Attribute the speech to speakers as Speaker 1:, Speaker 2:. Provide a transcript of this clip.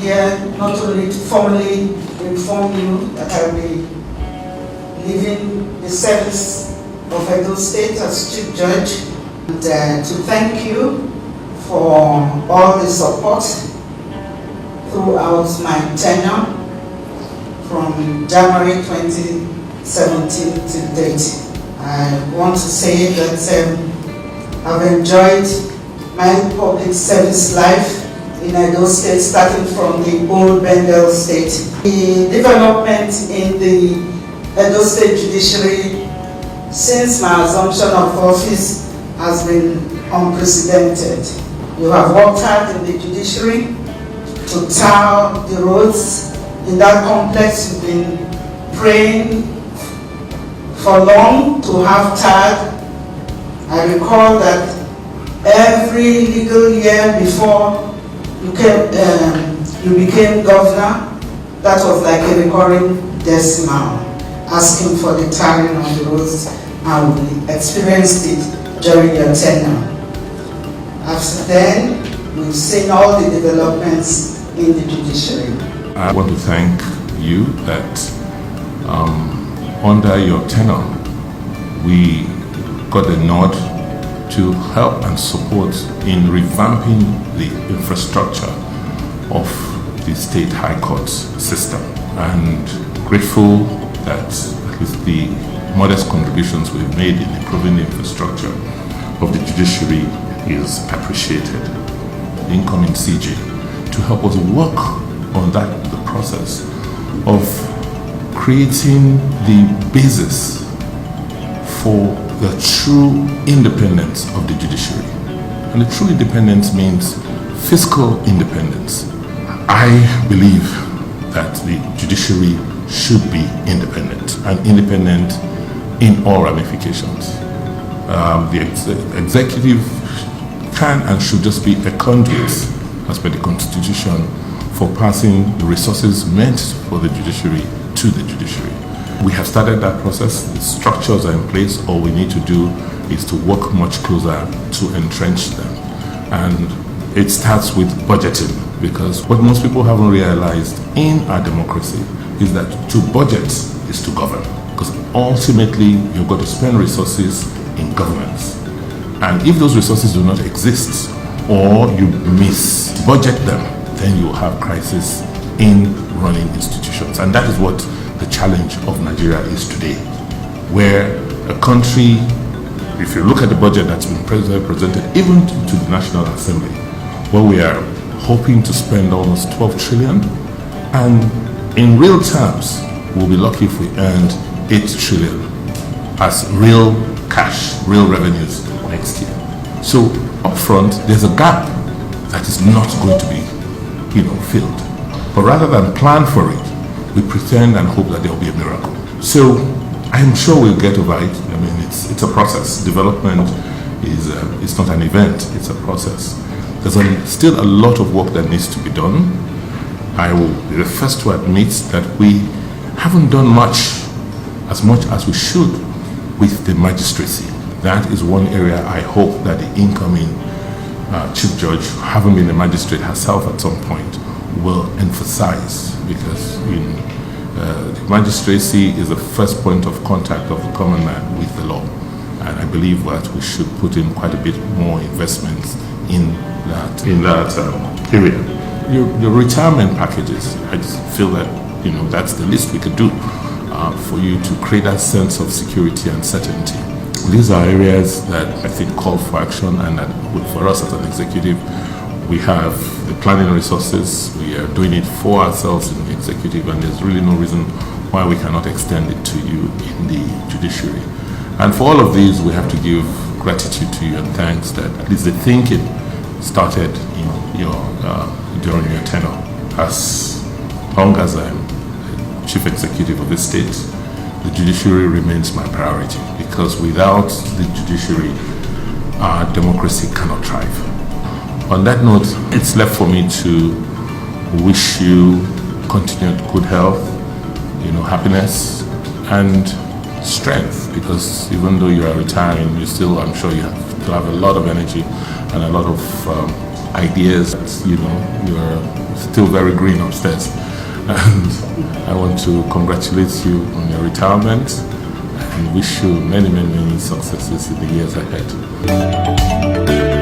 Speaker 1: here not only to formally inform you that I will be leaving the service of Edo State as Chief Judge, and to thank you for all the support throughout my tenure from January 2017 to date. I want to say that I've enjoyed my public service life in Edo State, starting from the old Bendel State. The development in the Edo State judiciary since my assumption of office has been unprecedented. You have worked hard in the judiciary to tar the roads in that complex. You've been praying for long to have tarred. I recall that every legal year before you became governor, that was like a recurring decimal, asking for the tarring on the roads, and we experienced it during your tenure. After then, we've seen all the developments in the judiciary.
Speaker 2: I want to thank you that under your tenure, we got a nod to help and support in revamping the infrastructure of the state high court system, and grateful that at least the modest contributions we've made in improving the infrastructure of the judiciary is appreciated. The incoming CJ to help us work on the process of creating the basis for the true independence of the judiciary. And the true independence means fiscal independence. I believe that the judiciary should be independent, and independent in all ramifications. The executive can and should just be a conduit, as per the Constitution, for passing the resources meant for the judiciary to the judiciary. We have started that process. The structures are in place. All we need to do is to work much closer to entrench them. And it starts with budgeting, because what most people haven't realized in our democracy is that to budget is to govern. Because ultimately, you've got to spend resources in governance. And if those resources do not exist, or you misbudget them, then you have crisis in running institutions. And that is what the challenge of Nigeria is today, where a country, if you look at the budget that's been presented even to the National Assembly, where we are hoping to spend almost 12 trillion, and in real terms, we'll be lucky if we earned 8 trillion as real cash, real revenues next year. So upfront, there's a gap that is not going to be, filled. But rather than plan for it, we pretend and hope that there will be a miracle. So I'm sure we'll get over it. I mean, it's a process. Development is it's not an event, it's a process. There's still a lot of work that needs to be done. I will be the first to admit that we haven't done much as we should with the magistracy. That is one area I hope that the incoming Chief Judge, having been a magistrate herself at some point, will emphasize, because the magistracy is the first point of contact of the common man with the law, and I believe that we should put in quite a bit more investments in that area. Your retirement packages, I just feel that that's the least we could do for you to create that sense of security and certainty. These are areas that I think call for action, and that for us as an executive, we have the planning resources. We are doing it for ourselves in the executive, and there's really no reason why we cannot extend it to you in the judiciary. And for all of these, we have to give gratitude to you and thanks that at least the thinking started during your tenure. As long as I'm chief executive of this state, the judiciary remains my priority, because without the judiciary, our democracy cannot thrive. On that note, it's left for me to wish you continued good health, happiness and strength, because even though you are retiring, you still, I'm sure you have a lot of energy and a lot of ideas that, you're still very green upstairs. And I want to congratulate you on your retirement and wish you many, many, many successes in the years ahead.